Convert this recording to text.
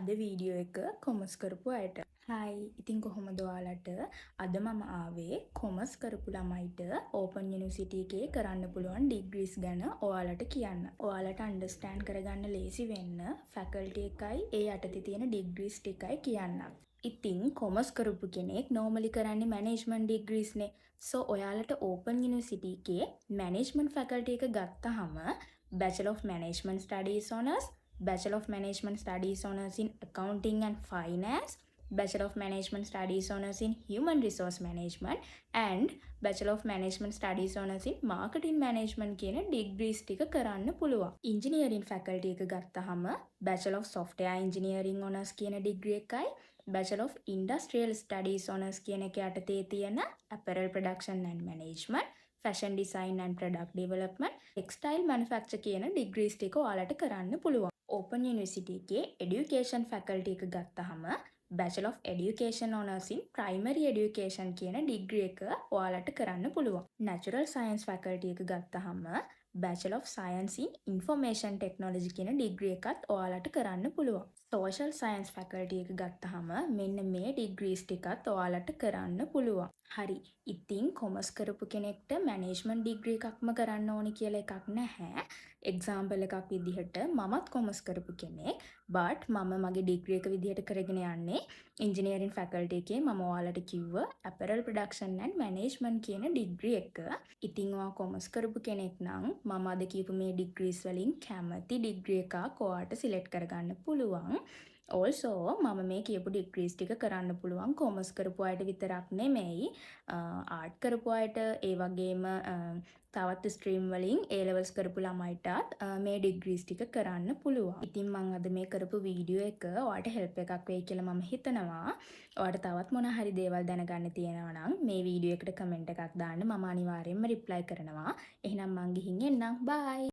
අද වීඩියෝ එක කොමර්ස් කරපු අයට. හයි, ඉතින් කොහොමද ඔයාලට? අද මම ආවේ කොමර්ස් කරපු ළමයිට ඕපන් යුනිවර්සිටි එකේ කරන්න පුළුවන් ඩිග්‍රීස් ගැන ඔයාලට කියන්න. ඔයාලට අන්ඩර්ස්ටෑන්ඩ් කරගන්න ලේසි වෙන්න ෆැකල්ටි එකයි ඒ යටතේ තියෙන ඩිග්‍රීස් ටිකයි කියන්නම්. ඉතින් කොමර්ස් කරපු කෙනෙක් නෝමලි කරන්නේ මැනේජ්මන්ට් ඩිග්‍රීස්නේ. සෝ ඔයාලට ඕපන් යුනිවර්සිටි එකේ මැනේජ්මන්ට් ෆැකල්ටි එක ගත්තහම Bachelor of Management Studies Honours, Bachelor of Management Studies Honours in Accounting and Finance, Bachelor of Management Studies Honours in Human Resource Management and Bachelor of Management Studies Honours in Marketing Management කියන degrees ටික කරන්න පුළුවන්. Engineering faculty එක ගත්තහම Bachelor of Software Engineering Honours කියන degree එකයි Bachelor of Industrial Studies Honours කියන එක යටතේ තියෙන Apparel Production and Management, Fashion Design and Product Development, Textile Manufacture කියන degrees ටික ඔයාලට කරන්න පුළුවන්. Open University එකේ Education Faculty එක ගත්තහම Bachelor of Education Honours in Primary Education කියන degree එක ඔයාලට කරන්න පුළුවන්. Natural Science Faculty එක ගත්තහම Bachelor of Science in Information Technology කියන degree එකත් ඔයාලට කරන්න පුළුවන්. Social Science Faculty එක ගත්තහම මෙන්න මේ degrees ටිකත් ඔයාලට කරන්න පුළුවන්. හරි. ඉතින් කොමර්ස් කරපු කෙනෙක්ට මැනේජ්මන්ට් ඩිග්‍රී එකක්ම කරන්න ඕනි කියලා එකක් නැහැ. එක්සාම්පල් එකක් විදිහට මමත් කොමර්ස් කරපු කෙනෙක්. but මම මගේ ඩිග්‍රී එක විදිහට කරගෙන යන්නේ ඉන්ජිනියරින් ෆැකල්ටි එකේ මම ඔයාලට කිව්ව Apparel Production and Management කියන ඩිග්‍රී එක. ඉතින් ඔයා කොමර්ස් කරපු කෙනෙක් නම් මම අද කියපු මේ ඩිග්‍රීස් වලින් කැමති ඩිග්‍රී එකක් ඔයාට සිලෙක්ට් කරගන්න පුළුවන්. also මම මේ කියපු ඩිග්‍රීස් ටික කරන්න පුළුවන් කොමර්ස් කරපු අයට විතරක් නෙමෙයි ආර්ට් කරපු අයට ඒ වගේම තවත් ස්ට්‍රීම් වලින් A levels කරපු ළමයිටත් මේ ඩිග්‍රීස් ටික කරන්න පුළුවන්. ඉතින් මම අද මේ කරපු වීඩියෝ එක ඔයාලට හෙල්ප් එකක් වෙයි කියලා මම හිතනවා. ඔයාලට තවත් මොන හරි දේවල් දැනගන්න තියෙනවා නම් මේ වීඩියෝ එකට කමෙන්ට් එකක් දාන්න මම අනිවාර්යයෙන්ම රිප්ලයි කරනවා. එහෙනම් මං ගිහින් එන්නම්. බයි.